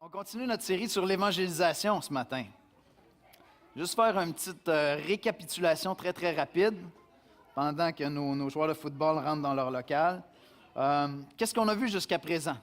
On continue notre série sur l'évangélisation ce matin. Juste faire une petite récapitulation très, très rapide pendant que nos joueurs de football rentrent dans leur local. Qu'est-ce qu'on a vu jusqu'à présent?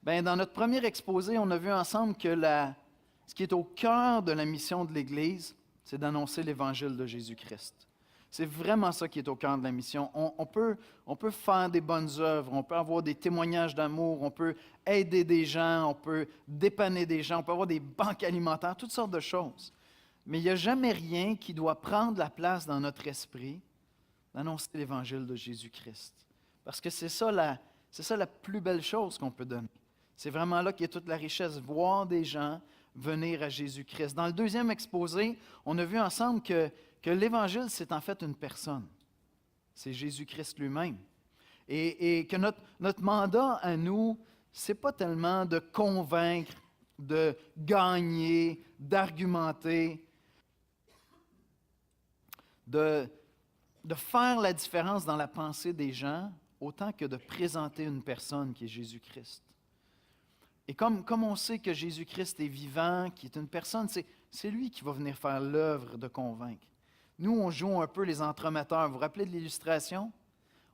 Bien, dans notre premier exposé, on a vu ensemble que ce qui est au cœur de la mission de l'Église, c'est d'annoncer l'Évangile de Jésus-Christ. C'est vraiment ça qui est au cœur de la mission. On peut faire des bonnes œuvres, on peut avoir des témoignages d'amour, on peut aider des gens, on peut dépanner des gens, on peut avoir des banques alimentaires, toutes sortes de choses. Mais il n'y a jamais rien qui doit prendre la place dans notre esprit d'annoncer l'Évangile de Jésus-Christ. Parce que c'est ça la plus belle chose qu'on peut donner. C'est vraiment là qu'il y a toute la richesse, voir des gens venir à Jésus-Christ. Dans le deuxième exposé, on a vu ensemble que l'Évangile, c'est en fait une personne. C'est Jésus-Christ lui-même. Et que notre mandat à nous, ce n'est pas tellement de convaincre, de gagner, d'argumenter, de faire la différence dans la pensée des gens, autant que de présenter une personne qui est Jésus-Christ. Et comme on sait que Jésus-Christ est vivant, qui est une personne, c'est lui qui va venir faire l'œuvre de convaincre. Nous, on joue un peu les entremetteurs. Vous vous rappelez de l'illustration?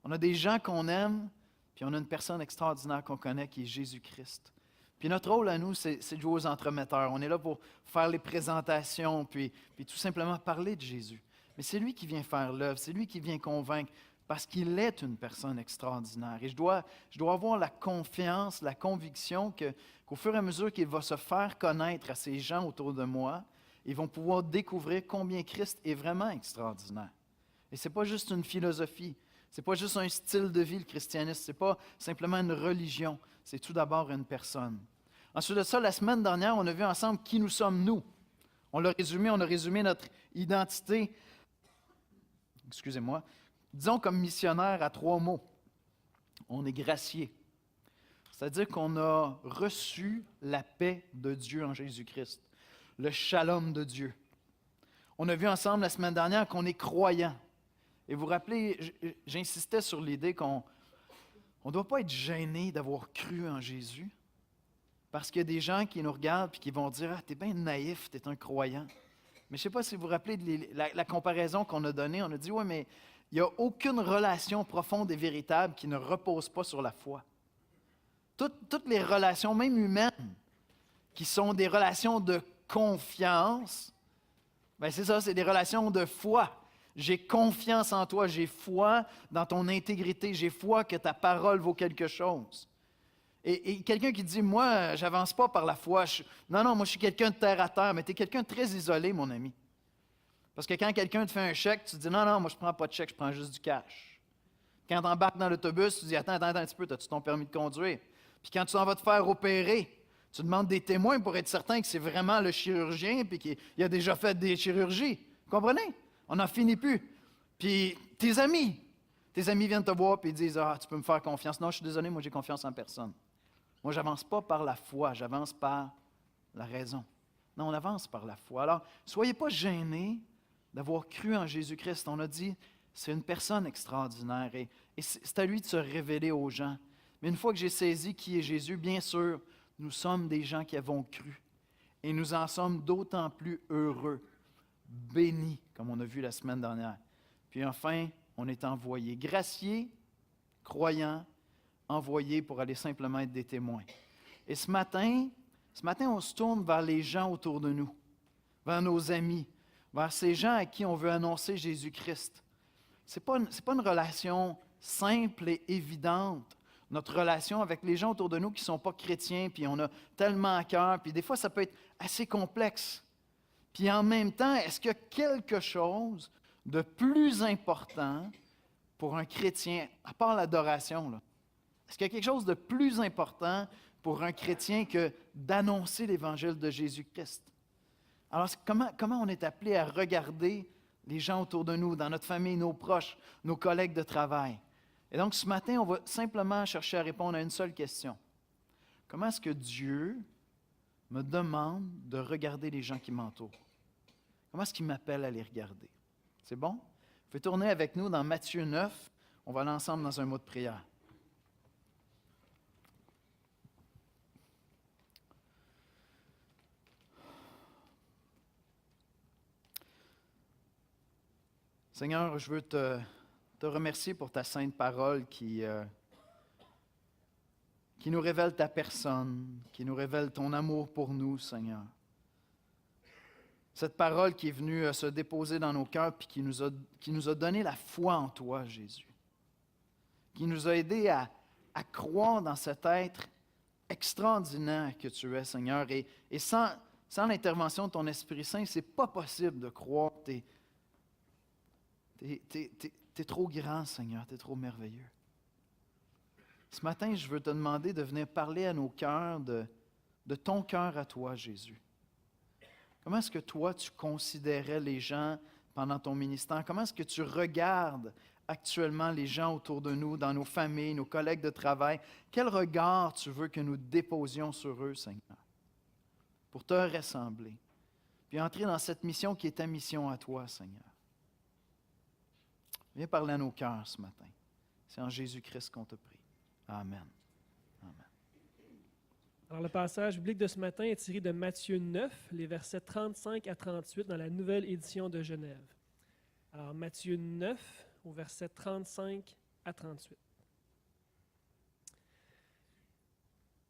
On a des gens qu'on aime, puis on a une personne extraordinaire qu'on connaît qui est Jésus-Christ. Puis notre rôle à nous, c'est de jouer aux entremetteurs. On est là pour faire les présentations, puis tout simplement parler de Jésus. Mais c'est lui qui vient faire l'œuvre, c'est lui qui vient convaincre, parce qu'il est une personne extraordinaire. Et je dois avoir la confiance, la conviction qu'au fur et à mesure qu'il va se faire connaître à ces gens autour de moi, ils vont pouvoir découvrir combien Christ est vraiment extraordinaire. Et ce n'est pas juste une philosophie, ce n'est pas juste un style de vie, le christianisme, ce n'est pas simplement une religion, c'est tout d'abord une personne. Ensuite de ça, la semaine dernière, on a vu ensemble qui nous sommes nous. On a résumé notre identité, disons comme missionnaire à 3 mots. On est gracié. C'est-à-dire qu'on a reçu la paix de Dieu en Jésus-Christ, le shalom de Dieu. On a vu ensemble la semaine dernière qu'on est croyant. Et vous vous rappelez, j'insistais sur l'idée qu'on ne doit pas être gêné d'avoir cru en Jésus, parce qu'il y a des gens qui nous regardent et qui vont dire « Ah, t'es bien naïf, t'es un croyant. » Mais je ne sais pas si vous vous rappelez de la comparaison qu'on a donnée. On a dit « Oui, mais il n'y a aucune relation profonde et véritable qui ne repose pas sur la foi. » Toutes les relations, même humaines, qui sont des relations de confiance, bien c'est ça, c'est des relations de foi. J'ai confiance en toi, j'ai foi dans ton intégrité, j'ai foi que ta parole vaut quelque chose. Et quelqu'un qui dit, moi, j'avance pas par la foi. Non, moi, je suis quelqu'un de terre à terre, mais tu es quelqu'un de très isolé, mon ami. Parce que quand quelqu'un te fait un chèque, tu dis, non, moi, je prends pas de chèque, je prends juste du cash. Quand tu embarques dans l'autobus, tu dis, attends un petit peu, as-tu ton permis de conduire? Puis quand tu en vas te faire opérer, tu demandes des témoins pour être certain que c'est vraiment le chirurgien puis qu'il a déjà fait des chirurgies. Vous comprenez? On n'en finit plus. Puis tes amis viennent te voir et ils disent, tu peux me faire confiance. Non, je suis désolé, moi j'ai confiance en personne. Moi, je n'avance pas par la foi, j'avance par la raison. Non, on avance par la foi. Alors, soyez pas gênés d'avoir cru en Jésus-Christ. On a dit, c'est une personne extraordinaire et c'est à lui de se révéler aux gens. Mais une fois que j'ai saisi qui est Jésus, bien sûr, nous sommes des gens qui avons cru. Et nous en sommes d'autant plus heureux, bénis, comme on a vu la semaine dernière. Puis enfin, on est envoyés, graciés, croyants, envoyés pour aller simplement être des témoins. Et ce matin, on se tourne vers les gens autour de nous, vers nos amis, vers ces gens à qui on veut annoncer Jésus-Christ. Ce n'est pas une relation simple et évidente, notre relation avec les gens autour de nous qui ne sont pas chrétiens, puis on a tellement à cœur, puis des fois, ça peut être assez complexe. Puis en même temps, est-ce qu'il y a quelque chose de plus important pour un chrétien, à part l'adoration, là? Est-ce qu'il y a quelque chose de plus important pour un chrétien que d'annoncer l'Évangile de Jésus-Christ? Alors, comment on est appelé à regarder les gens autour de nous, dans notre famille, nos proches, nos collègues de travail? Et donc, ce matin, on va simplement chercher à répondre à une seule question. Comment est-ce que Dieu me demande de regarder les gens qui m'entourent? Comment est-ce qu'il m'appelle à les regarder? C'est bon? Vous pouvez tourner avec nous dans Matthieu 9. On va aller ensemble dans un mot de prière. Seigneur, je veux te remercier pour ta sainte parole qui nous révèle ta personne, qui nous révèle ton amour pour nous, Seigneur. Cette parole qui est venue se déposer dans nos cœurs puis qui nous a donné la foi en toi, Jésus. Qui nous a aidés à croire dans cet être extraordinaire que tu es, Seigneur. Et sans l'intervention de ton Esprit Saint, ce n'est pas possible de croire. Tu es trop grand, Seigneur, tu es trop merveilleux. Ce matin, je veux te demander de venir parler à nos cœurs de ton cœur à toi, Jésus. Comment est-ce que toi, tu considérais les gens pendant ton ministère? Comment est-ce que tu regardes actuellement les gens autour de nous, dans nos familles, nos collègues de travail? Quel regard tu veux que nous déposions sur eux, Seigneur, pour te ressembler, puis entrer dans cette mission qui est ta mission à toi, Seigneur? Viens parler à nos cœurs ce matin. C'est en Jésus-Christ qu'on te prie. Amen. Amen. Alors, le passage biblique de ce matin est tiré de Matthieu 9, les versets 35 à 38 dans la nouvelle édition de Genève. Alors, Matthieu 9, au verset 35 à 38.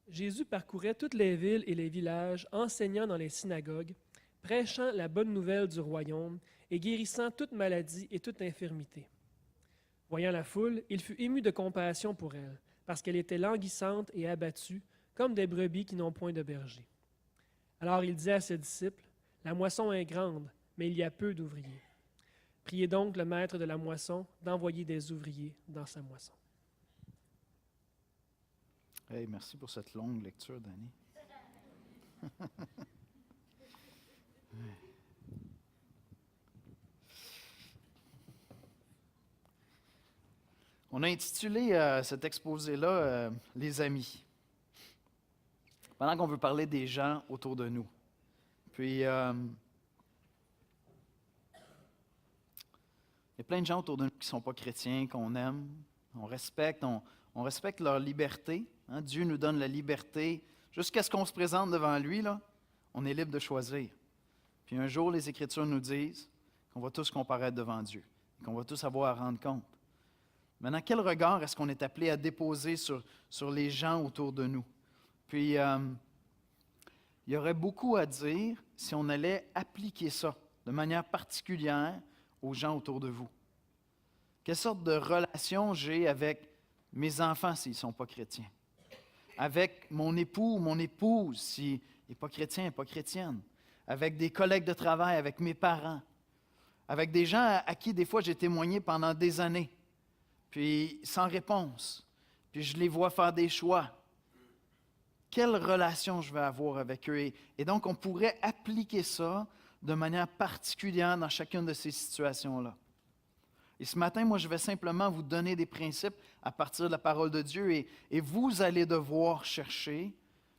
Jésus parcourait toutes les villes et les villages, enseignant dans les synagogues, prêchant la bonne nouvelle du royaume et guérissant toute maladie et toute infirmité. Voyant la foule, il fut ému de compassion pour elle, parce qu'elle était languissante et abattue, comme des brebis qui n'ont point de berger. Alors il dit à ses disciples, « La moisson est grande, mais il y a peu d'ouvriers. Priez donc le maître de la moisson d'envoyer des ouvriers dans sa moisson. » Hey, merci pour cette longue lecture, Danny. On a intitulé cet exposé-là « Les amis ». Pendant qu'on veut parler des gens autour de nous. Puis, il y a plein de gens autour de nous qui ne sont pas chrétiens, qu'on aime, on respecte leur liberté. Hein? Dieu nous donne la liberté. Jusqu'à ce qu'on se présente devant lui, là, on est libre de choisir. Puis un jour, les Écritures nous disent qu'on va tous comparaître devant Dieu, qu'on va tous avoir à rendre compte. Maintenant, quel regard est-ce qu'on est appelé à déposer sur les gens autour de nous? Puis, il y aurait beaucoup à dire si on allait appliquer ça de manière particulière aux gens autour de vous. Quelle sorte de relation j'ai avec mes enfants s'ils ne sont pas chrétiens? Avec mon époux ou mon épouse s'il n'est pas chrétien, n'est pas chrétienne? Avec des collègues de travail, avec mes parents? Avec des gens à qui des fois j'ai témoigné pendant des années, puis sans réponse, puis je les vois faire des choix. Quelle relation je vais avoir avec eux? Et donc, on pourrait appliquer ça de manière particulière dans chacune de ces situations-là. Et ce matin, moi, je vais simplement vous donner des principes à partir de la parole de Dieu et vous allez devoir chercher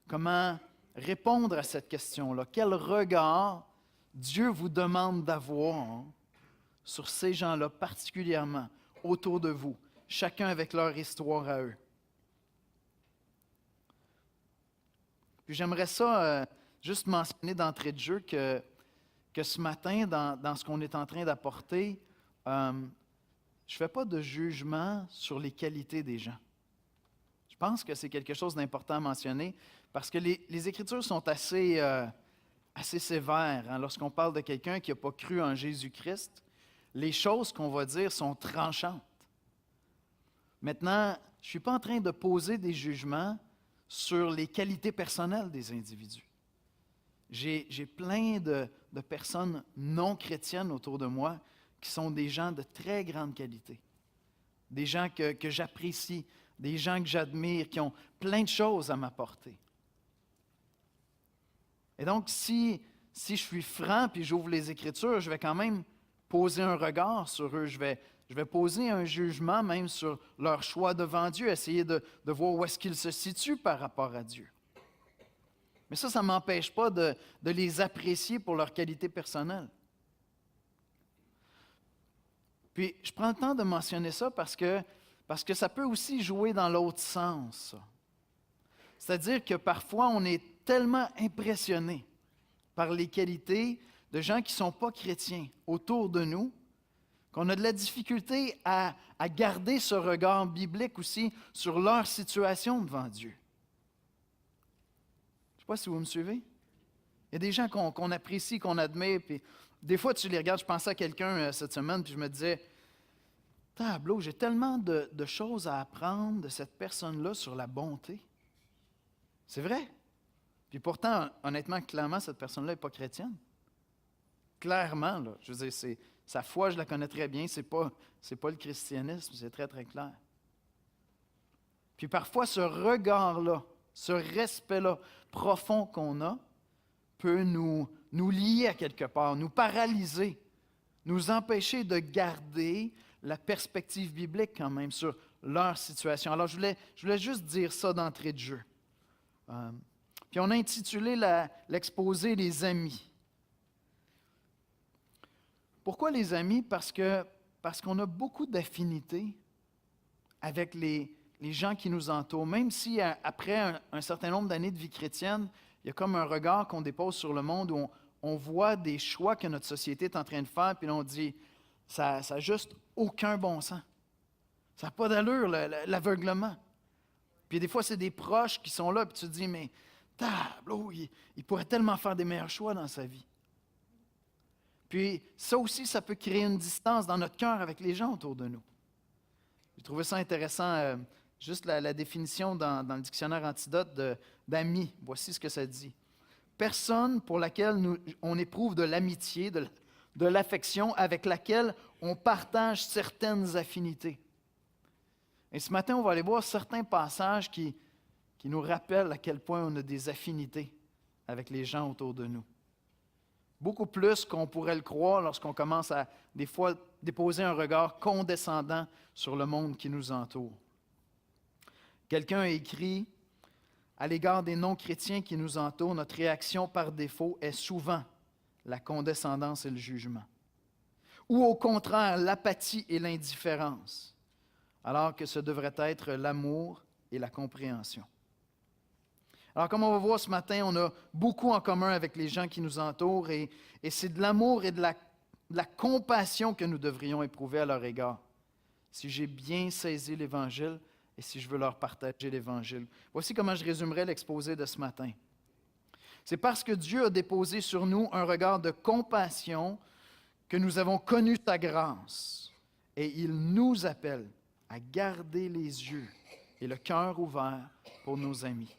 comment répondre à cette question-là. Quel regard Dieu vous demande d'avoir sur ces gens-là, particulièrement autour de vous, chacun avec leur histoire à eux. Puis j'aimerais ça juste mentionner d'entrée de jeu que ce matin, dans ce qu'on est en train d'apporter, je ne fais pas de jugement sur les qualités des gens. Je pense que c'est quelque chose d'important à mentionner parce que les Écritures sont assez sévères. Hein. Lorsqu'on parle de quelqu'un qui n'a pas cru en Jésus-Christ, les choses qu'on va dire sont tranchantes. Maintenant, je ne suis pas en train de poser des jugements sur les qualités personnelles des individus. J'ai plein de personnes non chrétiennes autour de moi qui sont des gens de très grande qualité, des gens que j'apprécie, des gens que j'admire, qui ont plein de choses à m'apporter. Et donc, si je suis franc puis j'ouvre les Écritures, je vais quand même poser un regard sur eux. Je vais poser un jugement même sur leur choix devant Dieu, essayer de voir où est-ce qu'ils se situent par rapport à Dieu. Mais ça ne m'empêche pas de les apprécier pour leur qualité personnelle. Puis, je prends le temps de mentionner ça parce que ça peut aussi jouer dans l'autre sens. C'est-à-dire que parfois, on est tellement impressionné par les qualités de gens qui ne sont pas chrétiens autour de nous, qu'on a de la difficulté à garder ce regard biblique aussi sur leur situation devant Dieu. Je ne sais pas si vous me suivez. Il y a des gens qu'on apprécie, qu'on admire, puis des fois tu les regardes. Je pensais à quelqu'un cette semaine, puis je me disais, tableau, j'ai tellement de choses à apprendre de cette personne-là sur la bonté. C'est vrai. Puis pourtant, honnêtement, clairement, cette personne-là n'est pas chrétienne. Clairement, là, je veux dire, sa foi, je la connais très bien, c'est pas le christianisme, c'est très, très clair. Puis parfois, ce regard-là, ce respect-là profond qu'on a, peut nous lier à quelque part, nous paralyser, nous empêcher de garder la perspective biblique quand même sur leur situation. Alors, je voulais juste dire ça d'entrée de jeu. Puis on a intitulé l'exposé « Les amis ». Pourquoi les amis? Parce qu'on a beaucoup d'affinités avec les gens qui nous entourent. Même si après un certain nombre d'années de vie chrétienne, il y a comme un regard qu'on dépose sur le monde où on voit des choix que notre société est en train de faire, puis là on dit, ça n'a juste aucun bon sens. Ça n'a pas d'allure, l'aveuglement. Puis des fois, c'est des proches qui sont là, puis tu te dis, mais tableau, il pourrait tellement faire des meilleurs choix dans sa vie. Puis ça aussi, ça peut créer une distance dans notre cœur avec les gens autour de nous. J'ai trouvé ça intéressant, juste la définition dans le dictionnaire Antidote d'amis. Voici ce que ça dit. Personne pour laquelle on éprouve de l'amitié, de l'affection, avec laquelle on partage certaines affinités. Et ce matin, on va aller voir certains passages qui nous rappellent à quel point on a des affinités avec les gens autour de nous. Beaucoup plus qu'on pourrait le croire lorsqu'on commence à, des fois, déposer un regard condescendant sur le monde qui nous entoure. Quelqu'un a écrit, à l'égard des non-chrétiens qui nous entourent, notre réaction par défaut est souvent la condescendance et le jugement. Ou au contraire, l'apathie et l'indifférence, alors que ce devrait être l'amour et la compréhension. Alors, comme on va voir ce matin, on a beaucoup en commun avec les gens qui nous entourent et c'est de l'amour et de la compassion que nous devrions éprouver à leur égard. Si j'ai bien saisi l'Évangile et si je veux leur partager l'Évangile. Voici comment je résumerai l'exposé de ce matin. C'est parce que Dieu a déposé sur nous un regard de compassion que nous avons connu sa grâce et il nous appelle à garder les yeux et le cœur ouvert pour nos amis.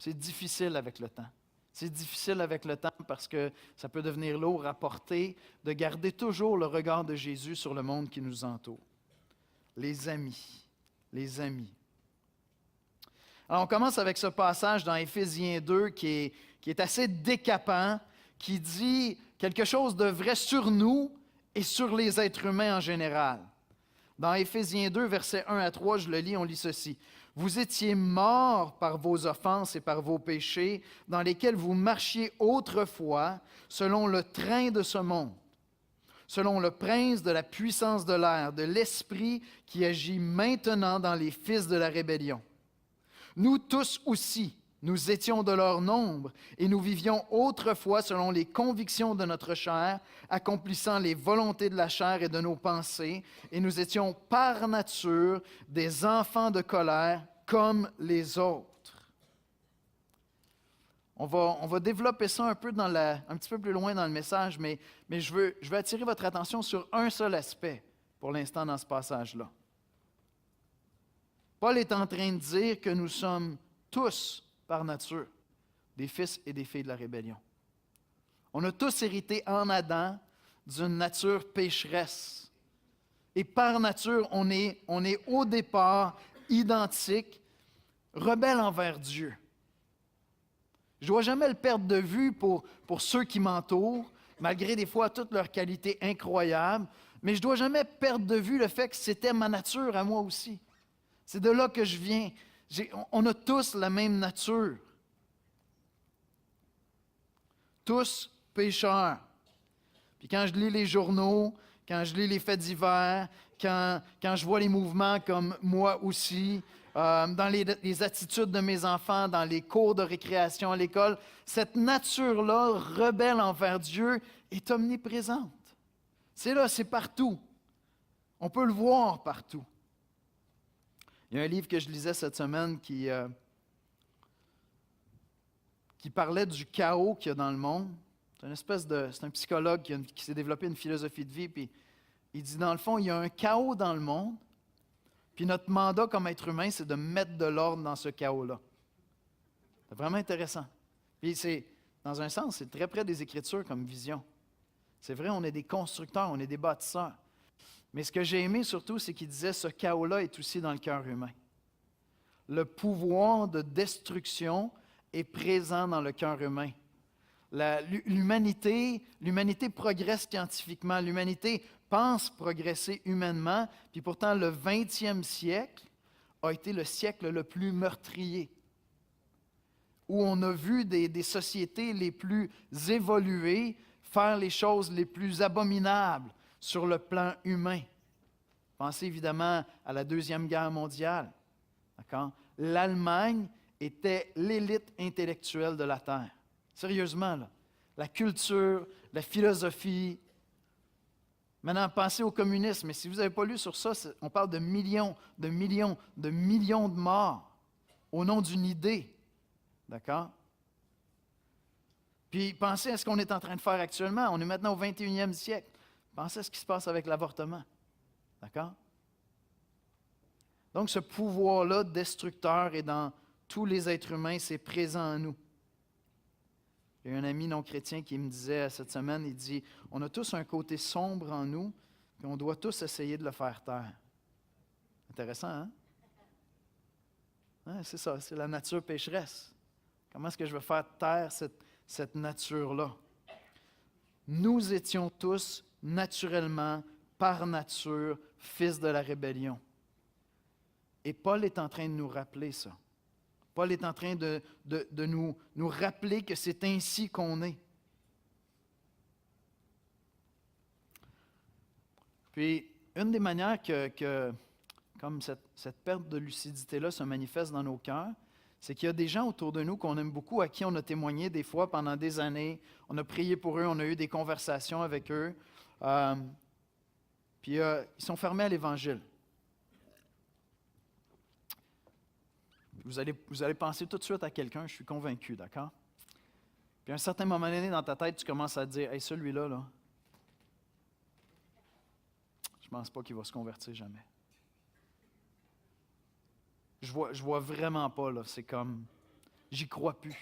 C'est difficile avec le temps. C'est difficile avec le temps parce que ça peut devenir lourd à porter de garder toujours le regard de Jésus sur le monde qui nous entoure. Les amis, les amis. Alors on commence avec ce passage dans Éphésiens 2 qui est assez décapant, qui dit quelque chose de vrai sur nous et sur les êtres humains en général. Dans Éphésiens 2, versets 1 à 3, je le lis, on lit ceci. « Vous étiez morts par vos offenses et par vos péchés, dans lesquels vous marchiez autrefois, selon le train de ce monde, selon le prince de la puissance de l'air, de l'esprit qui agit maintenant dans les fils de la rébellion. Nous tous aussi, nous étions de leur nombre, et nous vivions autrefois selon les convictions de notre chair, accomplissant les volontés de la chair et de nos pensées, et nous étions par nature des enfants de colère comme les autres. » On va développer ça un petit peu plus loin dans le message, mais je veux attirer votre attention sur un seul aspect pour l'instant dans ce passage-là. Paul est en train de dire que nous sommes tous, par nature, des fils et des filles de la rébellion. On a tous hérité en Adam d'une nature pécheresse. Et par nature, on est au départ identique, rebelle envers Dieu. Je ne dois jamais le perdre de vue pour ceux qui m'entourent, malgré des fois toutes leurs qualités incroyables, mais je ne dois jamais perdre de vue le fait que c'était ma nature à moi aussi. C'est de là que je viens. On a tous la même nature. Tous pécheurs. Puis quand je lis les journaux, quand je lis les faits divers, quand je vois les mouvements comme moi aussi, dans les attitudes de mes enfants, dans les cours de récréation à l'école, cette nature-là, rebelle envers Dieu, est omniprésente. C'est là, c'est partout. On peut le voir partout. Il y a un livre que je lisais cette semaine qui parlait du chaos qu'il y a dans le monde. C'est un psychologue qui s'est développé une philosophie de vie, puis il dit, dans le fond, il y a un chaos dans le monde, puis notre mandat comme être humain, c'est de mettre de l'ordre dans ce chaos-là. C'est vraiment intéressant. Puis dans un sens, c'est très près des Écritures comme vision. C'est vrai, on est des constructeurs, on est des bâtisseurs. Mais ce que j'ai aimé surtout, c'est qu'il disait, ce chaos-là est aussi dans le cœur humain. Le pouvoir de destruction est présent dans le cœur humain. L'humanité progresse scientifiquement, l'humanité pense progresser humainement, puis pourtant le 20e siècle a été le siècle le plus meurtrier, où on a vu des sociétés les plus évoluées faire les choses les plus abominables sur le plan humain. Pensez évidemment à la Deuxième Guerre mondiale. D'accord? L'Allemagne était l'élite intellectuelle de la Terre. Sérieusement, là. La culture, la philosophie. Maintenant, pensez au communisme. Mais si vous n'avez pas lu sur ça, on parle de millions, de millions, de millions de morts au nom d'une idée. D'accord? Puis pensez à ce qu'on est en train de faire actuellement. On est maintenant au 21e siècle. Pensez à ce qui se passe avec l'avortement. D'accord? Donc, ce pouvoir-là destructeur est dans tous les êtres humains, c'est présent en nous. Il y a un ami non-chrétien qui me disait cette semaine, il dit, on a tous un côté sombre en nous, puis on doit tous essayer de le faire taire. Intéressant, hein? C'est ça, c'est la nature pécheresse. Comment est-ce que je vais faire taire cette nature-là? Nous étions tous naturellement, par nature, fils de la rébellion. Et Paul est en train de nous rappeler ça. Paul est en train de nous rappeler que c'est ainsi qu'on est. Puis, une des manières que comme cette perte de lucidité-là se manifeste dans nos cœurs, c'est qu'il y a des gens autour de nous qu'on aime beaucoup, à qui on a témoigné des fois pendant des années. On a prié pour eux, on a eu des conversations avec eux. Puis, ils sont fermés à l'Évangile. Vous allez penser tout de suite à quelqu'un, je suis convaincu, d'accord? Puis à un certain moment donné, dans ta tête, tu commences à te dire, « Hey, celui-là, là, je ne pense pas qu'il va se convertir jamais. » Je vois vraiment pas, là, c'est comme, j'y crois plus.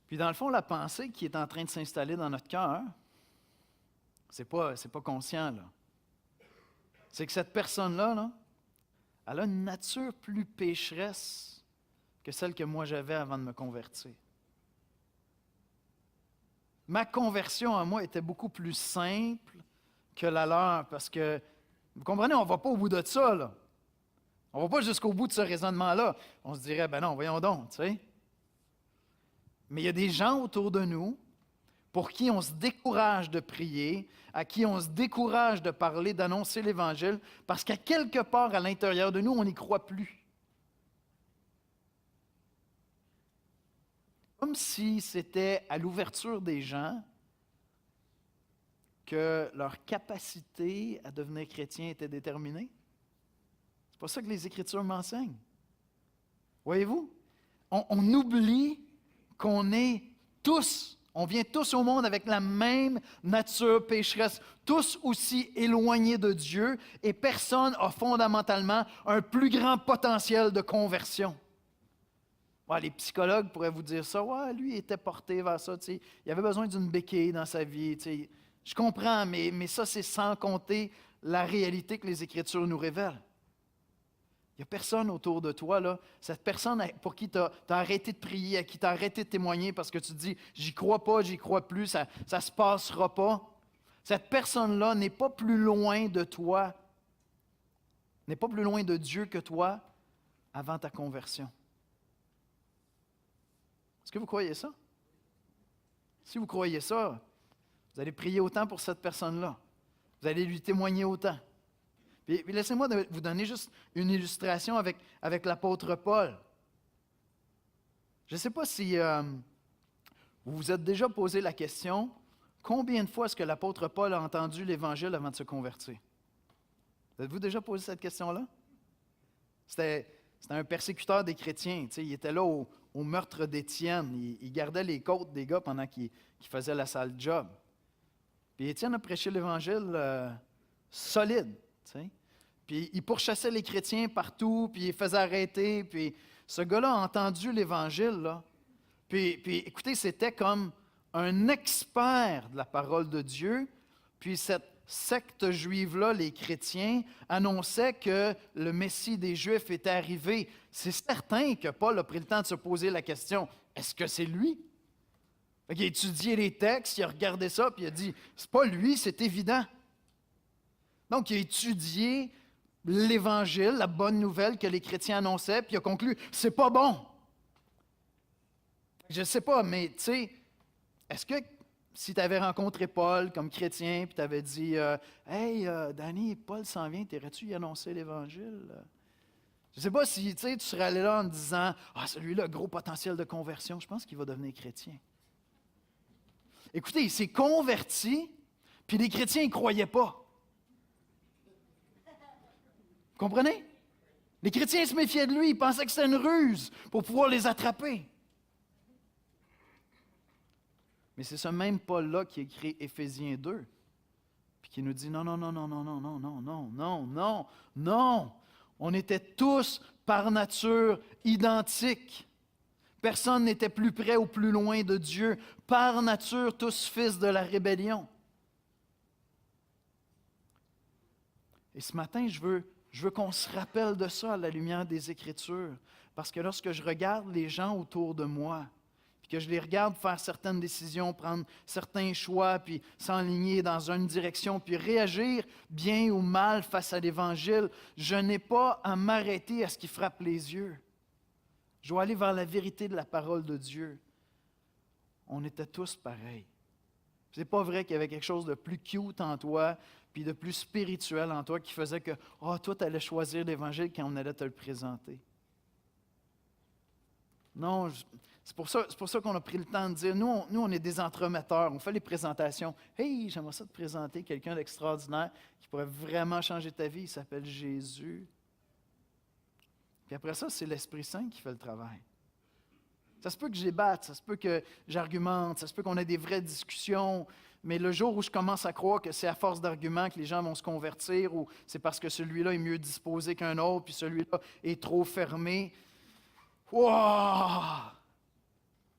Puis dans le fond, la pensée qui est en train de s'installer dans notre cœur, c'est pas conscient, là. C'est que cette personne-là, là, elle a une nature plus pécheresse que celle que moi j'avais avant de me convertir. Ma conversion à moi était beaucoup plus simple que la leur, parce que, vous comprenez, on ne va pas au bout de ça, là. On ne va pas jusqu'au bout de ce raisonnement-là. On se dirait, ben non, voyons donc, tu sais. Mais il y a des gens autour de nous pour qui on se décourage de prier, à qui on se décourage de parler, d'annoncer l'Évangile, parce qu'à quelque part à l'intérieur de nous, on n'y croit plus. Comme si c'était à l'ouverture des gens que leur capacité à devenir chrétien était déterminée. C'est pas ça que les Écritures m'enseignent. Voyez-vous? On oublie qu'on est tous, on vient tous au monde avec la même nature pécheresse, tous aussi éloignés de Dieu, et personne n'a fondamentalement un plus grand potentiel de conversion. Ouais, les psychologues pourraient vous dire ça. Ouais, lui, il était porté vers ça. Il avait besoin d'une béquille dans sa vie. Je comprends, mais ça, c'est sans compter la réalité que les Écritures nous révèlent. Il n'y a personne autour de toi, là, cette personne pour qui tu as arrêté de prier, à qui tu as arrêté de témoigner parce que tu te dis « j'y crois pas, j'y crois plus, ça ne se passera pas ». Cette personne-là n'est pas plus loin de toi, n'est pas plus loin de Dieu que toi avant ta conversion. Est-ce que vous croyez ça? Si vous croyez ça, vous allez prier autant pour cette personne-là. Vous allez lui témoigner autant. Puis laissez-moi vous donner juste une illustration avec l'apôtre Paul. Je ne sais pas si vous vous êtes déjà posé la question, Combien de fois est-ce que l'apôtre Paul a entendu l'Évangile avant de se convertir? Avez-vous déjà posé cette question-là? C'était un persécuteur des chrétiens. Il était là au meurtre d'Étienne. Il gardait les côtes des gars pendant qu'il faisait la sale job. Puis Étienne a prêché l'Évangile solide. Puis il pourchassait les chrétiens partout, puis il les faisait arrêter. Puis ce gars-là a entendu l'Évangile, là. Puis écoutez, c'était comme un expert de la parole de Dieu. Puis cette secte juive-là, les chrétiens, annonçaient que le Messie des Juifs était arrivé. C'est certain que Paul a pris le temps de se poser la question, est-ce que c'est lui? Il a étudié les textes, il a regardé ça, puis il a dit, c'est pas lui, c'est évident. Donc, il a étudié l'Évangile, la bonne nouvelle que les chrétiens annonçaient, puis il a conclu, c'est pas bon. Je ne sais pas, mais tu sais, est-ce que si tu avais rencontré Paul comme chrétien, puis tu avais dit, hey, Danny, Paul s'en vient, t'irais-tu y annoncer l'Évangile? Je ne sais pas si tu serais allé là en disant, ah, celui-là, gros potentiel de conversion, je pense qu'il va devenir chrétien. Écoutez, il s'est converti, puis les chrétiens ne croyaient pas. Vous comprenez? Les chrétiens se méfiaient de lui, ils pensaient que c'était une ruse pour pouvoir les attraper. Mais c'est ce même Paul-là qui a écrit Éphésiens 2, puis qui nous dit non, non, non, non, non, non, non, non, non, non, non, non. On était tous par nature identiques. Personne n'était plus près ou plus loin de Dieu. Par nature, tous fils de la rébellion. Et ce matin, je veux qu'on se rappelle de ça à la lumière des Écritures. Parce que lorsque je regarde les gens autour de moi, puis que je les regarde faire certaines décisions, prendre certains choix, puis s'enligner dans une direction, puis réagir bien ou mal face à l'Évangile, je n'ai pas à m'arrêter à ce qui frappe les yeux. Je dois aller vers la vérité de la parole de Dieu. On était tous pareils. C'est pas vrai qu'il y avait quelque chose de plus cute en toi, puis de plus spirituel en toi qui faisait que, toi, tu allais choisir l'Évangile quand on allait te le présenter. Non, c'est pour ça qu'on a pris le temps de dire, nous, on est des entremetteurs, on fait les présentations. Hey, j'aimerais ça te présenter quelqu'un d'extraordinaire qui pourrait vraiment changer ta vie, il s'appelle Jésus. Puis après ça, c'est l'Esprit Saint qui fait le travail. Ça se peut que j'ébatte, ça se peut que j'argumente, ça se peut qu'on ait des vraies discussions, mais le jour où je commence à croire que c'est à force d'arguments que les gens vont se convertir, ou c'est parce que celui-là est mieux disposé qu'un autre, puis celui-là est trop fermé, wow!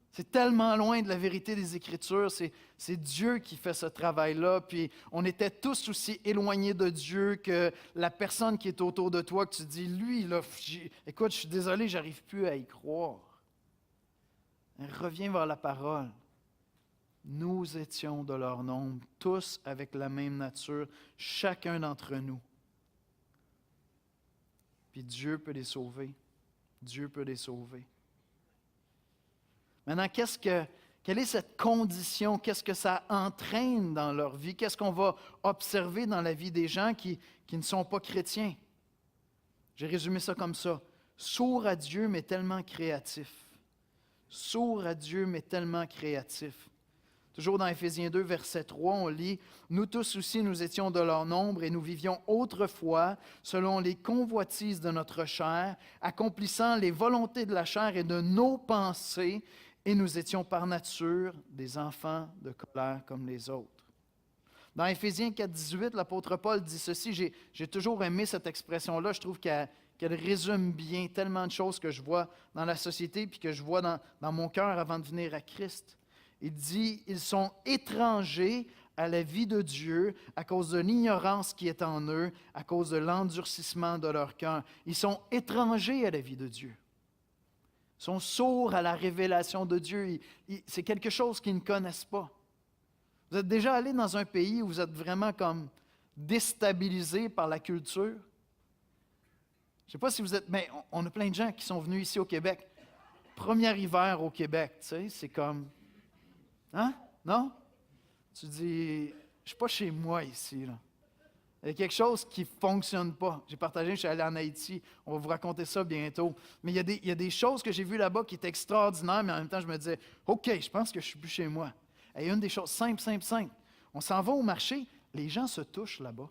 C'est tellement loin de la vérité des Écritures, c'est Dieu qui fait ce travail-là, puis on était tous aussi éloignés de Dieu que la personne qui est autour de toi, que tu dis, lui, là, écoute, je suis désolé, j'arrive plus à y croire. Reviens vers la parole. Nous étions de leur nombre, tous avec la même nature, chacun d'entre nous. Puis Dieu peut les sauver. Dieu peut les sauver. Maintenant, quelle est cette condition? Qu'est-ce que ça entraîne dans leur vie? Qu'est-ce qu'on va observer dans la vie des gens qui ne sont pas chrétiens? J'ai résumé ça comme ça. Sourd à Dieu, mais tellement créatif. Sourd à Dieu, mais tellement créatif. Toujours dans Éphésiens 2, verset 3, on lit « Nous tous aussi, nous étions de leur nombre et nous vivions autrefois selon les convoitises de notre chair, accomplissant les volontés de la chair et de nos pensées, et nous étions par nature des enfants de colère comme les autres. » Dans Éphésiens 4, 18, l'apôtre Paul dit ceci, j'ai toujours aimé cette expression-là, je trouve qu'elle résume bien tellement de choses que je vois dans la société puis que je vois dans mon cœur avant de venir à Christ. Il dit, ils sont étrangers à la vie de Dieu à cause de l'ignorance qui est en eux, à cause de l'endurcissement de leur cœur. Ils sont étrangers à la vie de Dieu. Ils sont sourds à la révélation de Dieu. C'est quelque chose qu'ils ne connaissent pas. Vous êtes déjà allé dans un pays où vous êtes vraiment comme déstabilisé par la culture? Je ne sais pas si vous êtes... Mais on a plein de gens qui sont venus ici au Québec. Premier hiver au Québec, tu sais, c'est comme... Hein? Non? Tu dis, je ne suis pas chez moi ici, là. Il y a quelque chose qui ne fonctionne pas. J'ai partagé, je suis allé en Haïti, on va vous raconter ça bientôt. Mais il y a des choses que j'ai vues là-bas qui étaient extraordinaires, mais en même temps, je me disais, OK, je pense que je ne suis plus chez moi. Et une des choses simples. On s'en va au marché, les gens se touchent là-bas.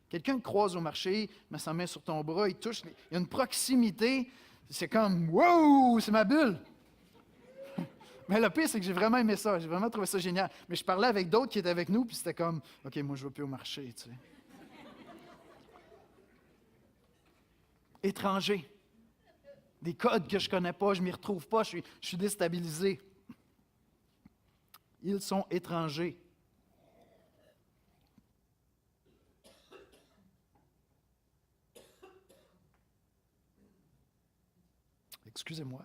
Quelqu'un te croise au marché, met sa main sur ton bras, il touche. Il y a une proximité. C'est comme, wow, c'est ma bulle. Mais le pire, c'est que j'ai vraiment aimé ça. J'ai vraiment trouvé ça génial. Mais je parlais avec d'autres qui étaient avec nous, puis c'était comme, OK, moi, je ne vais plus au marché, tu sais. Étranger. Des codes que je ne connais pas, je ne m'y retrouve pas, je suis déstabilisé. Ils sont étrangers. Excusez-moi.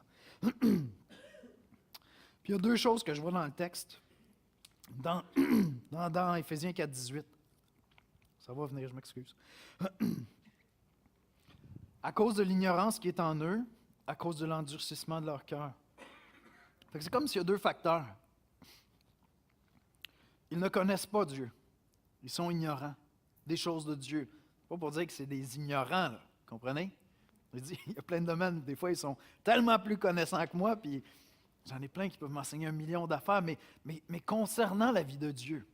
Puis il y a deux choses que je vois dans le texte, dans Éphésiens 4, 18. Ça va venir, je m'excuse. À cause de l'ignorance qui est en eux, à cause de l'endurcissement de leur cœur. C'est comme s'il y a deux facteurs. Ils ne connaissent pas Dieu. Ils sont ignorants des choses de Dieu. Pas pour dire que c'est des ignorants, là, comprenez? Je dis, il y a plein de domaines, des fois, ils sont tellement plus connaissants que moi, puis j'en ai plein qui peuvent m'enseigner 1 million d'affaires, mais concernant la vie de Dieu,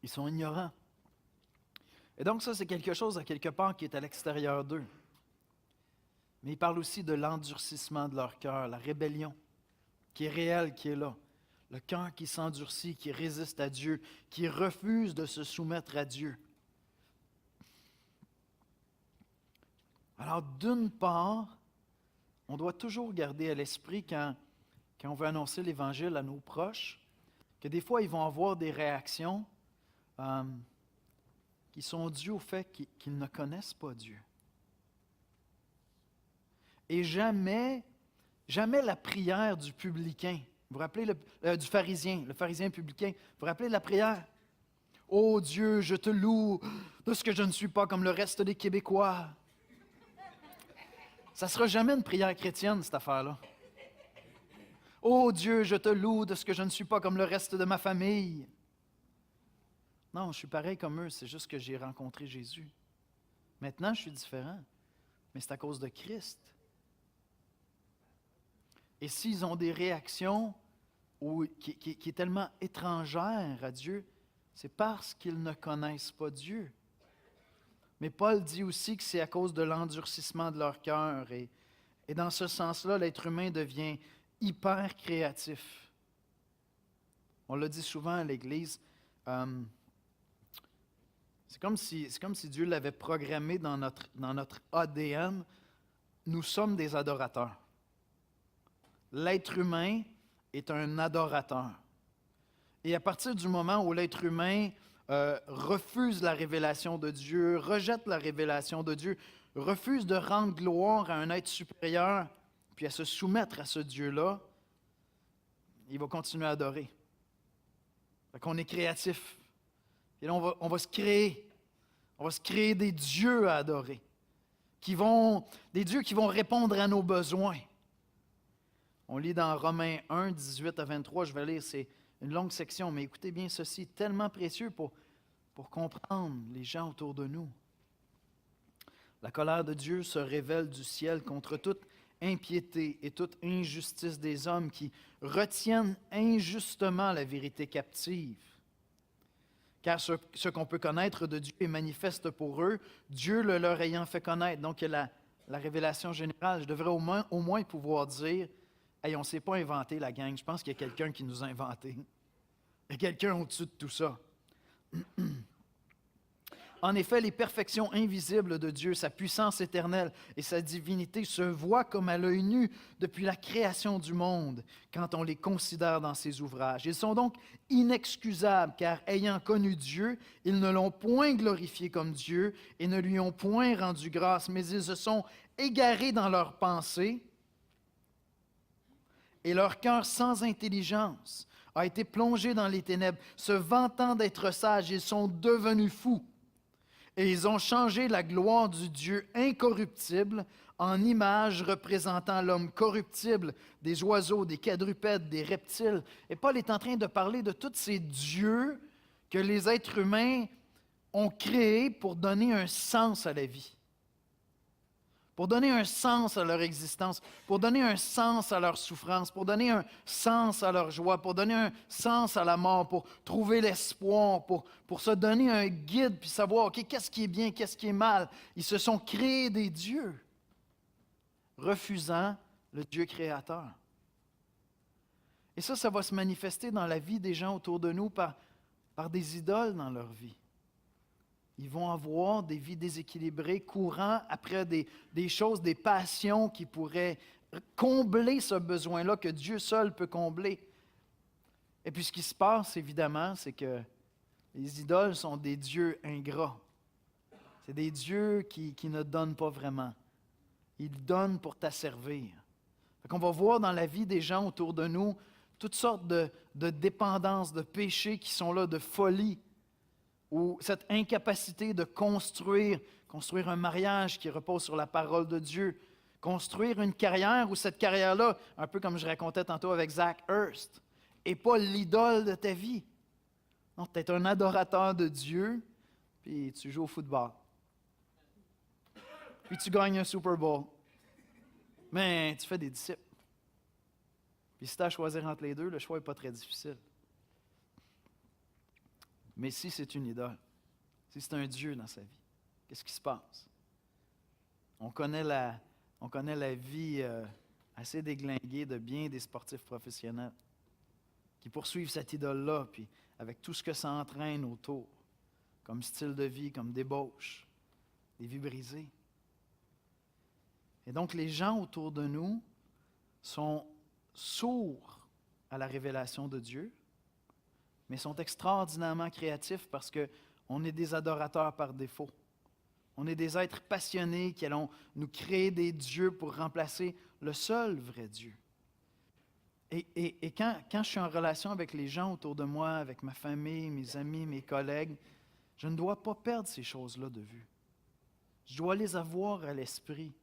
ils sont ignorants. Et donc ça, c'est quelque chose, à quelque part, qui est à l'extérieur d'eux. Mais il parle aussi de l'endurcissement de leur cœur, la rébellion, qui est réelle, qui est là. Le cœur qui s'endurcit, qui résiste à Dieu, qui refuse de se soumettre à Dieu. Alors, d'une part, on doit toujours garder à l'esprit quand on veut annoncer l'Évangile à nos proches, que des fois, ils vont avoir des réactions qui sont dues au fait qu'ils ne connaissent pas Dieu. Et jamais la prière du publicain, vous vous rappelez du pharisien, le pharisien publicain, vous vous rappelez de la prière? « Ô Dieu, je te loue de ce que je ne suis pas comme le reste des Québécois. » Ça ne sera jamais une prière chrétienne, cette affaire-là. « Ô Dieu, je te loue de ce que je ne suis pas comme le reste de ma famille. » Non, je suis pareil comme eux, c'est juste que j'ai rencontré Jésus. Maintenant, je suis différent, mais c'est à cause de Christ. Et s'ils ont des réactions qui est tellement étrangères à Dieu, c'est parce qu'ils ne connaissent pas Dieu. Mais Paul dit aussi que c'est à cause de l'endurcissement de leur cœur. Et dans ce sens-là, l'être humain devient hyper créatif. On le dit souvent à l'Église, c'est comme si Dieu l'avait programmé dans notre ADN. Nous sommes des adorateurs. L'être humain est un adorateur. Et à partir du moment où l'être humain refuse la révélation de Dieu, rejette la révélation de Dieu, refuse de rendre gloire à un être supérieur, puis à se soumettre à ce Dieu-là, il va continuer à adorer. Fait qu'on est créatif. Et là, on va se créer. On va se créer des dieux à adorer. Des dieux qui vont répondre à nos besoins. On lit dans Romains 1, 18 à 23, je vais lire, c'est une longue section, mais écoutez bien ceci, tellement précieux pour comprendre les gens autour de nous. La colère de Dieu se révèle du ciel contre toute impiété et toute injustice des hommes qui retiennent injustement la vérité captive. Car ce qu'on peut connaître de Dieu est manifeste pour eux, Dieu le leur ayant fait connaître. Donc, il y a la révélation générale. Je devrais au moins pouvoir dire, hey, on ne s'est pas inventé la gang, je pense qu'il y a quelqu'un qui nous a inventé. Il y a quelqu'un au-dessus de tout ça. En effet, les perfections invisibles de Dieu, sa puissance éternelle et sa divinité se voient comme à l'œil nu depuis la création du monde quand on les considère dans ses ouvrages. Ils sont donc inexcusables car, ayant connu Dieu, ils ne l'ont point glorifié comme Dieu et ne lui ont point rendu grâce, mais ils se sont égarés dans leurs pensées et leur cœur sans intelligence a été plongé dans les ténèbres. Se vantant d'être sages, ils sont devenus fous. Et ils ont changé la gloire du Dieu incorruptible en image représentant l'homme corruptible, des oiseaux, des quadrupèdes, des reptiles. Et Paul est en train de parler de tous ces dieux que les êtres humains ont créés pour donner un sens à la vie, pour donner un sens à leur existence, pour donner un sens à leur souffrance, pour donner un sens à leur joie, pour donner un sens à la mort, pour trouver l'espoir, pour se donner un guide, puis savoir, OK, qu'est-ce qui est bien, qu'est-ce qui est mal. Ils se sont créés des dieux, refusant le Dieu créateur. Et ça va se manifester dans la vie des gens autour de nous par des idoles dans leur vie. Ils vont avoir des vies déséquilibrées, courant après des choses, des passions qui pourraient combler ce besoin-là que Dieu seul peut combler. Et puis ce qui se passe, évidemment, c'est que les idoles sont des dieux ingrats. C'est des dieux qui ne donnent pas vraiment. Ils donnent pour t'asservir. On va voir dans la vie des gens autour de nous toutes sortes de dépendances, de péchés qui sont là, de folie, ou cette incapacité de construire un mariage qui repose sur la parole de Dieu, construire une carrière où cette carrière-là, un peu comme je racontais tantôt avec Zach Hurst, n'est pas l'idole de ta vie. Non, tu es un adorateur de Dieu, puis tu joues au football. Puis tu gagnes un Super Bowl. Mais tu fais des disciples. Puis si tu as à choisir entre les deux, le choix n'est pas très difficile. Mais si c'est une idole, si c'est un Dieu dans sa vie, qu'est-ce qui se passe? On connaît la vie assez déglinguée de bien des sportifs professionnels qui poursuivent cette idole-là, puis avec tout ce que ça entraîne autour, comme style de vie, comme débauche, des vies brisées. Et donc les gens autour de nous sont sourds à la révélation de Dieu, mais sont extraordinairement créatifs parce qu'on est des adorateurs par défaut. On est des êtres passionnés qui allons nous créer des dieux pour remplacer le seul vrai Dieu. Et quand je suis en relation avec les gens autour de moi, avec ma famille, mes amis, mes collègues, je ne dois pas perdre ces choses-là de vue. Je dois les avoir à l'esprit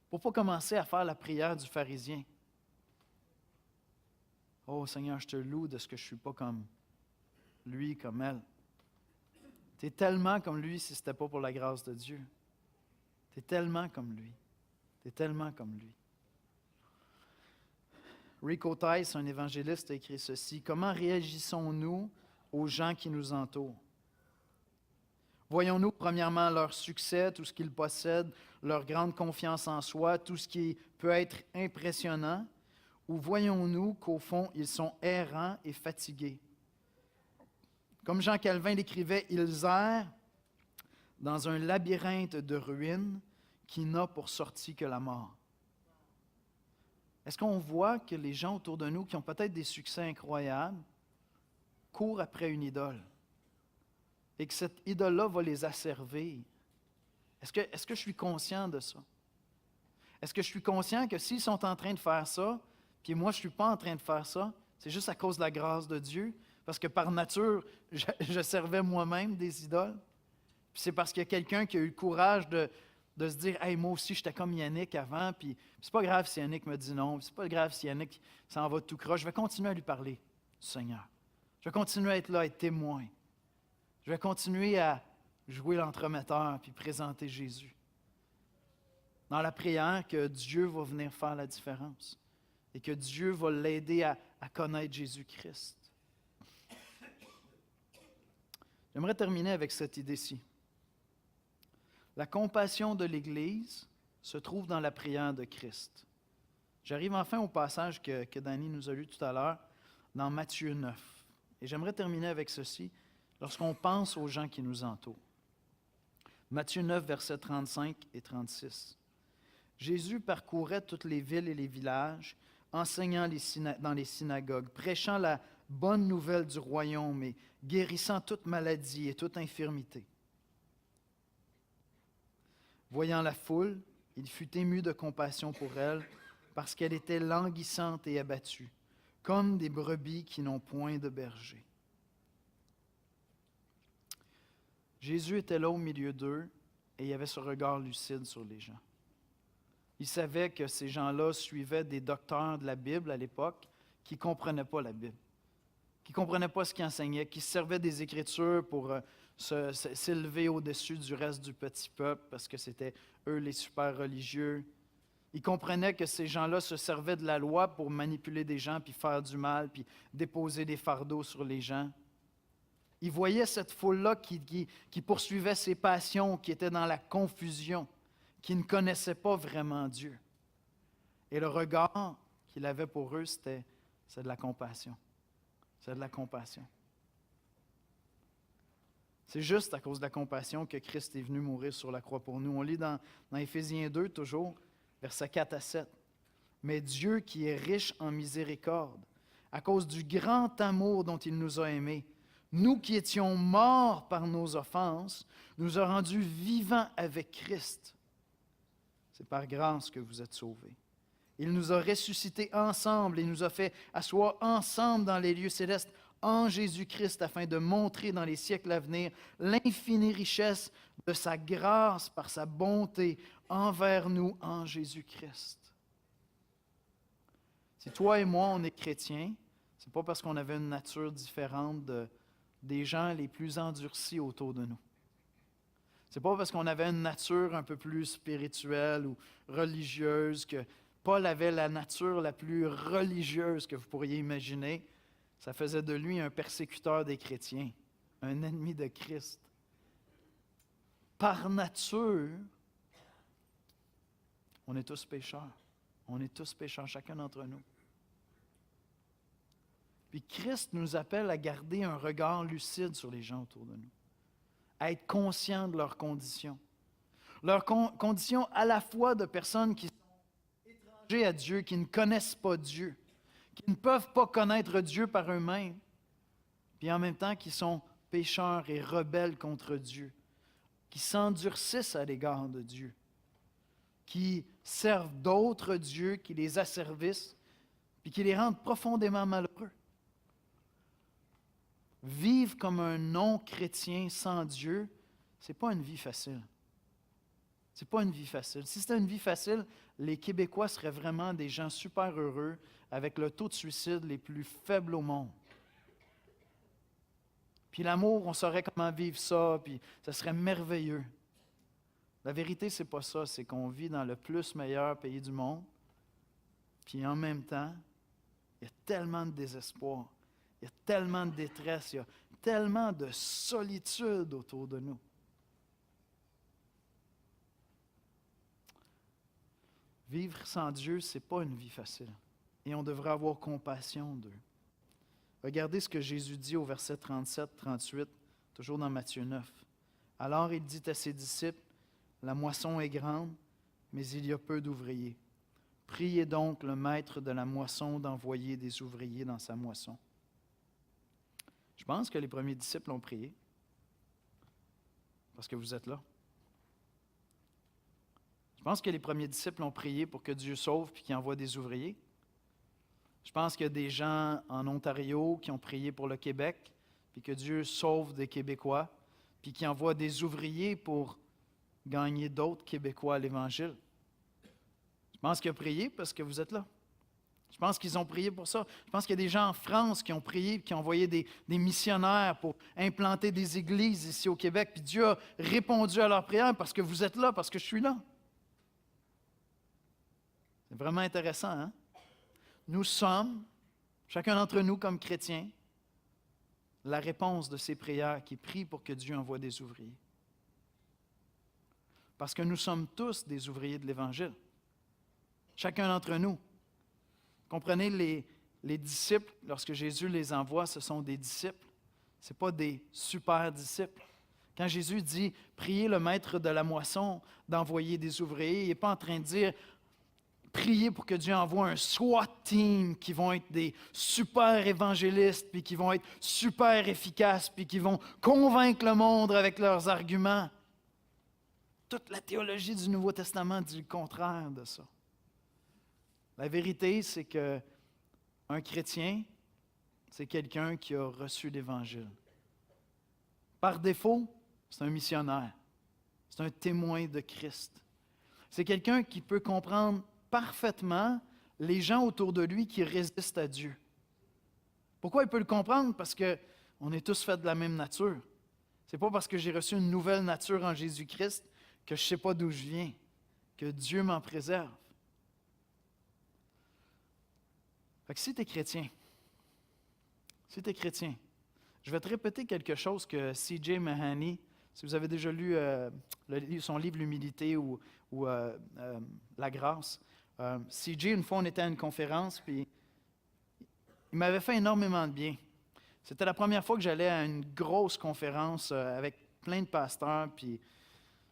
pour ne pas commencer à faire la prière du pharisien. Oh Seigneur, je te loue de ce que je ne suis pas comme lui, comme elle. Tu es tellement comme lui si ce n'était pas pour la grâce de Dieu. Tu es tellement comme lui. Tu es tellement comme lui. Rick Tice, un évangéliste, a écrit ceci. Comment réagissons-nous aux gens qui nous entourent? Voyons-nous premièrement leur succès, tout ce qu'ils possèdent, leur grande confiance en soi, tout ce qui peut être impressionnant, ou voyons-nous qu'au fond, ils sont errants et fatigués? Comme Jean Calvin l'écrivait, ils errent dans un labyrinthe de ruines qui n'a pour sortie que la mort. Est-ce qu'on voit que les gens autour de nous qui ont peut-être des succès incroyables courent après une idole et que cette idole-là va les asservir? Est-ce que je suis conscient de ça? Est-ce que je suis conscient que s'ils sont en train de faire ça, puis moi je ne suis pas en train de faire ça, c'est juste à cause de la grâce de Dieu? Parce que par nature, je servais moi-même des idoles. Puis c'est parce qu'il y a quelqu'un qui a eu le courage de se dire « Hey, moi aussi, j'étais comme Yannick avant, puis c'est pas grave si Yannick me dit non, c'est pas grave si Yannick s'en va tout croche, je vais continuer à lui parler du Seigneur. Je vais continuer à être là, à être témoin. Je vais continuer à jouer l'entremetteur puis présenter Jésus. Dans la prière, que Dieu va venir faire la différence et que Dieu va l'aider à connaître Jésus-Christ. J'aimerais terminer avec cette idée-ci. La compassion de l'Église se trouve dans la prière de Christ. J'arrive enfin au passage que Danny nous a lu tout à l'heure, dans Matthieu 9. Et j'aimerais terminer avec ceci, lorsqu'on pense aux gens qui nous entourent. Matthieu 9, versets 35 et 36. Jésus parcourait toutes les villes et les villages, enseignant dans les synagogues, prêchant la bonne nouvelle du royaume et guérissant toute maladie et toute infirmité. Voyant la foule, il fut ému de compassion pour elle, parce qu'elle était languissante et abattue, comme des brebis qui n'ont point de berger. Jésus était là au milieu d'eux et il avait ce regard lucide sur les gens. Il savait que ces gens-là suivaient des docteurs de la Bible à l'époque qui ne comprenaient pas la Bible, qui ne comprenaient pas ce qu'ils enseignaient, qui se servaient des Écritures pour s'élever au-dessus du reste du petit peuple parce que c'était eux les super religieux. Ils comprenaient que ces gens-là se servaient de la loi pour manipuler des gens, puis faire du mal, puis déposer des fardeaux sur les gens. Ils voyaient cette foule-là qui poursuivait ses passions, qui était dans la confusion, qui ne connaissait pas vraiment Dieu. Et le regard qu'il avait pour eux, c'est de la compassion. C'est de la compassion. C'est juste à cause de la compassion que Christ est venu mourir sur la croix pour nous. On lit dans Éphésiens 2, toujours, versets 4 à 7. « Mais Dieu qui est riche en miséricorde, à cause du grand amour dont il nous a aimés, nous qui étions morts par nos offenses, nous a rendus vivants avec Christ. C'est par grâce que vous êtes sauvés. Il nous a ressuscités ensemble et nous a fait asseoir ensemble dans les lieux célestes en Jésus-Christ afin de montrer dans les siècles à venir l'infinie richesse de sa grâce par sa bonté envers nous en Jésus-Christ. » Si toi et moi, on est chrétiens, ce n'est pas parce qu'on avait une nature différente des gens les plus endurcis autour de nous. Ce n'est pas parce qu'on avait une nature un peu plus spirituelle ou religieuse que Paul avait la nature la plus religieuse que vous pourriez imaginer. Ça faisait de lui un persécuteur des chrétiens, un ennemi de Christ. Par nature, on est tous pécheurs. On est tous pécheurs, chacun d'entre nous. Puis Christ nous appelle à garder un regard lucide sur les gens autour de nous, à être conscients de leurs conditions. Leurs conditions à la fois de personnes qui sont étrangers à Dieu, qui ne connaissent pas Dieu, qui ne peuvent pas connaître Dieu par eux-mêmes, puis en même temps qui sont pécheurs et rebelles contre Dieu, qui s'endurcissent à l'égard de Dieu, qui servent d'autres dieux, qui les asservissent, puis qui les rendent profondément malheureux. Vivre comme un non-chrétien sans Dieu, ce n'est pas une vie facile. Ce n'est pas une vie facile. Si c'était une vie facile, les Québécois seraient vraiment des gens super heureux avec le taux de suicide les plus faibles au monde. Puis l'amour, on saurait comment vivre ça, puis ça serait merveilleux. La vérité, c'est pas ça, c'est qu'on vit dans le plus meilleur pays du monde, puis en même temps, il y a tellement de désespoir, il y a tellement de détresse, il y a tellement de solitude autour de nous. Vivre sans Dieu, ce n'est pas une vie facile. Et on devrait avoir compassion d'eux. Regardez ce que Jésus dit au verset 37-38, toujours dans Matthieu 9. « Alors il dit à ses disciples, « La moisson est grande, mais il y a peu d'ouvriers. Priez donc le maître de la moisson d'envoyer des ouvriers dans sa moisson. » Je pense que les premiers disciples ont prié, parce que vous êtes là. Je pense que les premiers disciples ont prié pour que Dieu sauve puis qu'il envoie des ouvriers. Je pense qu'il y a des gens en Ontario qui ont prié pour le Québec, puis que Dieu sauve des Québécois, puis qui envoie des ouvriers pour gagner d'autres Québécois à l'Évangile. Je pense qu'ils ont prié parce que vous êtes là. Je pense qu'ils ont prié pour ça. Je pense qu'il y a des gens en France qui ont prié, qui ont envoyé des missionnaires pour implanter des églises ici au Québec, puis Dieu a répondu à leurs prières parce que vous êtes là, parce que je suis là. C'est vraiment intéressant, hein? Nous sommes, chacun d'entre nous comme chrétiens, la réponse de ces prières qui prient pour que Dieu envoie des ouvriers. Parce que nous sommes tous des ouvriers de l'Évangile. Chacun d'entre nous. Comprenez, les disciples, lorsque Jésus les envoie, ce sont des disciples. Ce n'est pas des super disciples. Quand Jésus dit « Priez le maître de la moisson d'envoyer des ouvriers », il n'est pas en train de dire « Priez pour que Dieu envoie un SWAT team qui vont être des super évangélistes, puis qui vont être super efficaces, puis qui vont convaincre le monde avec leurs arguments. » Toute la théologie du Nouveau Testament dit le contraire de ça. La vérité, c'est qu'un chrétien, c'est quelqu'un qui a reçu l'Évangile. Par défaut, c'est un missionnaire. C'est un témoin de Christ. C'est quelqu'un qui peut comprendre parfaitement les gens autour de lui qui résistent à Dieu. Pourquoi il peut le comprendre? Parce qu'on est tous faits de la même nature. C'est pas parce que j'ai reçu une nouvelle nature en Jésus-Christ que je ne sais pas d'où je viens, que Dieu m'en préserve. Fait que si tu es chrétien, je vais te répéter quelque chose que C.J. Mahaney, si vous avez déjà lu son livre L'humilité ou La grâce, C.J., une fois, on était à une conférence, puis il m'avait fait énormément de bien. C'était la première fois que j'allais à une grosse conférence avec plein de pasteurs, puis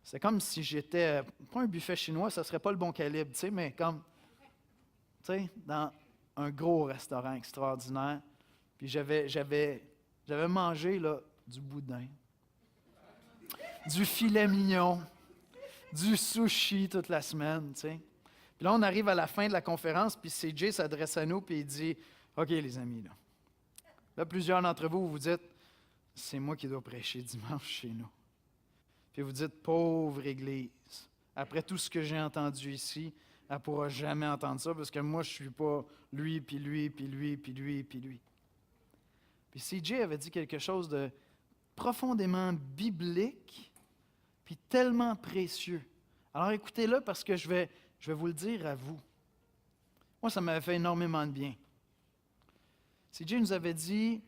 c'est comme si j'étais, pas un buffet chinois, ça serait pas le bon calibre, tu sais, mais comme, tu sais, dans un gros restaurant extraordinaire, puis j'avais mangé, là, du boudin, du filet mignon, du sushi toute la semaine, tu sais. Puis là, on arrive à la fin de la conférence, puis CJ s'adresse à nous, puis il dit, « OK, les amis, là, plusieurs d'entre vous, vous dites, c'est moi qui dois prêcher dimanche chez nous. Puis vous dites, pauvre Église, après tout ce que j'ai entendu ici, elle ne pourra jamais entendre ça, parce que moi, je ne suis pas lui, puis lui, puis lui, puis lui, puis lui. » Puis CJ avait dit quelque chose de profondément biblique, puis tellement précieux. Alors écoutez-le parce que je vais vous le dire à vous. Moi, ça m'avait fait énormément de bien. CJ nous avait dit,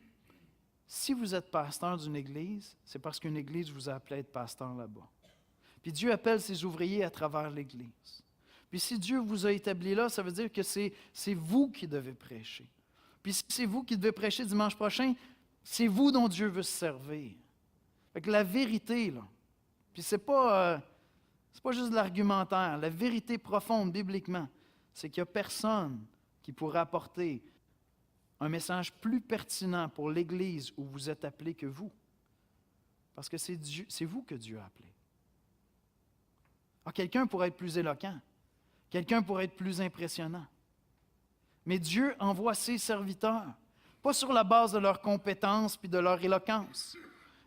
si vous êtes pasteur d'une église, c'est parce qu'une église vous a appelé à être pasteur là-bas. Puis Dieu appelle ses ouvriers à travers l'église. Puis si Dieu vous a établi là, ça veut dire que c'est vous qui devez prêcher. Puis si c'est vous qui devez prêcher dimanche prochain, c'est vous dont Dieu veut se servir. Fait que la vérité, là, puis c'est pas juste de l'argumentaire, la vérité profonde bibliquement, c'est qu'il n'y a personne qui pourra apporter un message plus pertinent pour l'Église où vous êtes appelés que vous. Parce que c'est vous que Dieu a appelé. Alors, quelqu'un pourrait être plus éloquent, quelqu'un pourrait être plus impressionnant. Mais Dieu envoie ses serviteurs, pas sur la base de leurs compétences puis de leur éloquence.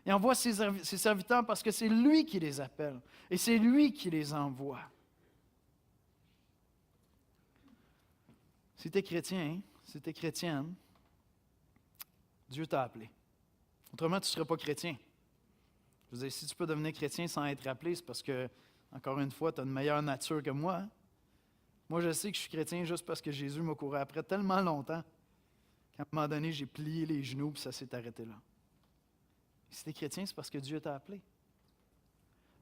Il envoie ses serviteurs parce que c'est lui qui les appelle et c'est lui qui les envoie. Si tu es chrétien, si tu es chrétienne, Dieu t'a appelé. Autrement, tu ne serais pas chrétien. Je veux dire, si tu peux devenir chrétien sans être appelé, c'est parce que, encore une fois, tu as une meilleure nature que moi. Hein? Moi, je sais que je suis chrétien juste parce que Jésus m'a couru après tellement longtemps qu'à un moment donné, j'ai plié les genoux et ça s'est arrêté là. Si tu es chrétien, c'est parce que Dieu t'a appelé.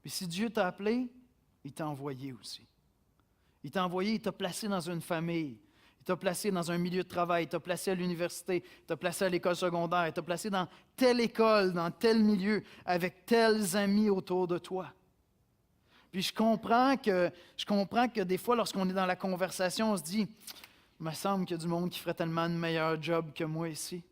Puis si Dieu t'a appelé, il t'a envoyé aussi. Il t'a envoyé, il t'a placé dans une famille. Il t'a placé dans un milieu de travail, il t'a placé à l'université, il t'a placé à l'école secondaire, il t'a placé dans telle école, dans tel milieu, avec tels amis autour de toi. Puis je comprends que des fois, lorsqu'on est dans la conversation, on se dit, il me semble qu'il y a du monde qui ferait tellement de meilleur job que moi ici.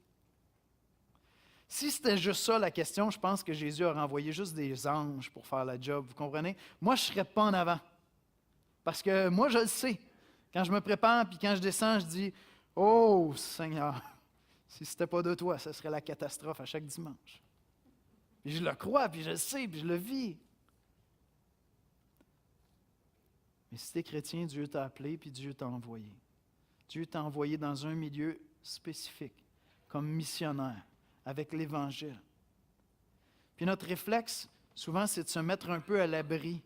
Si c'était juste ça la question, je pense que Jésus aurait envoyé juste des anges pour faire la job, vous comprenez? Moi, je ne serais pas en avant. Parce que moi, je le sais. Quand je me prépare, puis quand je descends, je dis, « Oh, Seigneur, si ce n'était pas de toi, ce serait la catastrophe à chaque dimanche. » Puis je le crois, puis je le sais, puis je le vis. Mais si tu es chrétien, Dieu t'a appelé, puis Dieu t'a envoyé. Dieu t'a envoyé dans un milieu spécifique, comme missionnaire, avec l'Évangile. Puis notre réflexe, souvent, c'est de se mettre un peu à l'abri.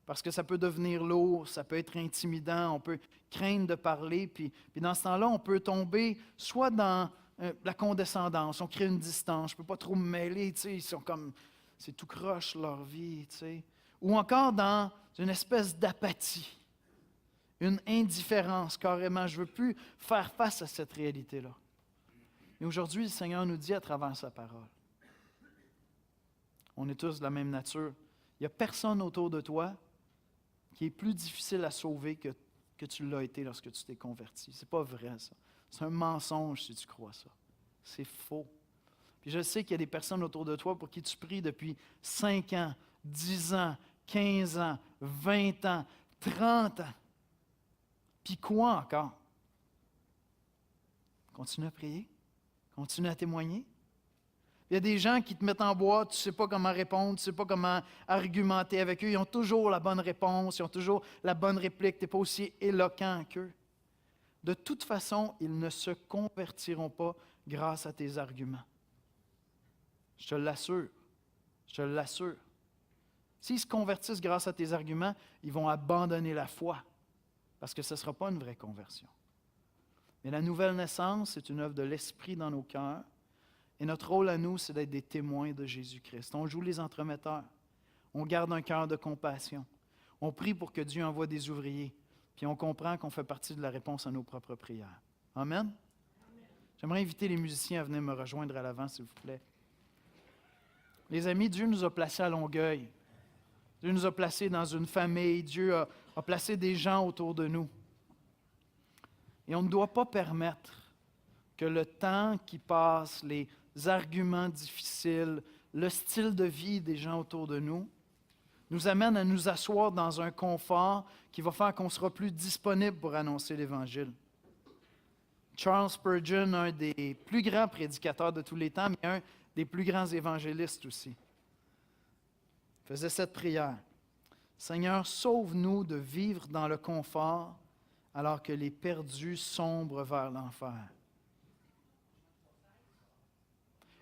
Parce que ça peut devenir lourd, ça peut être intimidant, on peut craindre de parler, puis dans ce temps-là, on peut tomber soit dans la condescendance, on crée une distance, je ne peux pas trop me mêler, tu sais, ils sont comme, c'est tout croche leur vie, tu sais. Ou encore dans une espèce d'apathie, une indifférence carrément, je ne veux plus faire face à cette réalité-là. Et aujourd'hui, le Seigneur nous dit à travers sa parole, on est tous de la même nature, il n'y a personne autour de toi qui est plus difficile à sauver que tu l'as été lorsque tu t'es converti. C'est pas vrai, ça. C'est un mensonge si tu crois ça. C'est faux. Puis je sais qu'il y a des personnes autour de toi pour qui tu pries depuis 5 ans, 10 ans, 15 ans, 20 ans, 30 ans. Puis quoi encore? Continue à prier. Continue à témoigner. Il y a des gens qui te mettent en boîte, tu ne sais pas comment répondre, tu ne sais pas comment argumenter avec eux. Ils ont toujours la bonne réponse, ils ont toujours la bonne réplique. Tu n'es pas aussi éloquent qu'eux. De toute façon, ils ne se convertiront pas grâce à tes arguments. Je te l'assure. Je te l'assure. S'ils se convertissent grâce à tes arguments, ils vont abandonner la foi, parce que ce ne sera pas une vraie conversion. Mais la nouvelle naissance, c'est une œuvre de l'Esprit dans nos cœurs, et notre rôle à nous, c'est d'être des témoins de Jésus-Christ. On joue les entremetteurs, on garde un cœur de compassion, on prie pour que Dieu envoie des ouvriers, puis on comprend qu'on fait partie de la réponse à nos propres prières. Amen? J'aimerais inviter les musiciens à venir me rejoindre à l'avant, s'il vous plaît. Les amis, Dieu nous a placés à Longueuil. Dieu nous a placés dans une famille. Dieu a placé des gens autour de nous. Et on ne doit pas permettre que le temps qui passe, les arguments difficiles, le style de vie des gens autour de nous, nous amène à nous asseoir dans un confort qui va faire qu'on ne sera plus disponible pour annoncer l'Évangile. Charles Spurgeon, un des plus grands prédicateurs de tous les temps, mais un des plus grands évangélistes aussi, faisait cette prière. « Seigneur, sauve-nous de vivre dans le confort alors que les perdus sombrent vers l'enfer. »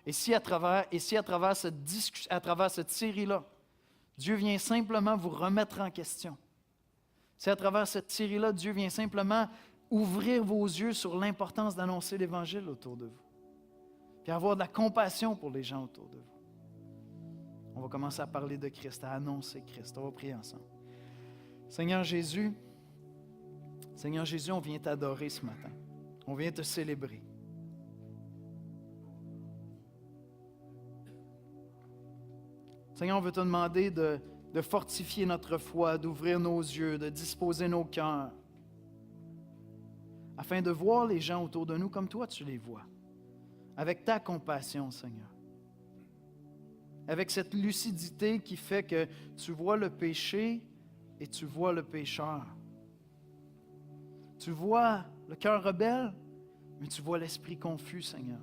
Et si à travers cette série-là, Dieu vient simplement vous remettre en question, si à travers cette série-là, Dieu vient simplement ouvrir vos yeux sur l'importance d'annoncer l'Évangile autour de vous, puis avoir de la compassion pour les gens autour de vous, on va commencer à parler de Christ, à annoncer Christ. On va prier ensemble. Seigneur Jésus, on vient t'adorer ce matin. On vient te célébrer. Seigneur, on veut te demander de fortifier notre foi, d'ouvrir nos yeux, de disposer nos cœurs, afin de voir les gens autour de nous comme toi tu les vois, avec ta compassion, Seigneur. Avec cette lucidité qui fait que tu vois le péché et tu vois le pécheur. Tu vois le cœur rebelle, mais tu vois l'esprit confus, Seigneur.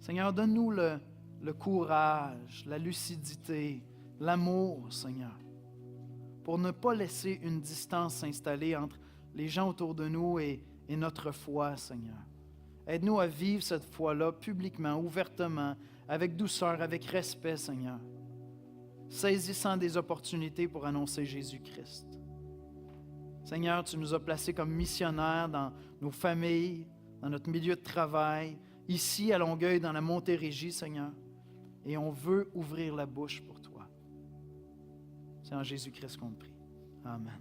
Seigneur, donne-nous le courage, la lucidité, l'amour, Seigneur, pour ne pas laisser une distance s'installer entre les gens autour de nous et notre foi, Seigneur. Aide-nous à vivre cette foi-là publiquement, ouvertement, avec douceur, avec respect, Seigneur, saisissant des opportunités pour annoncer Jésus-Christ. Seigneur, tu nous as placés comme missionnaires dans nos familles, dans notre milieu de travail, ici à Longueuil, dans la Montérégie, Seigneur, et on veut ouvrir la bouche pour toi. C'est en Jésus-Christ qu'on te prie. Amen.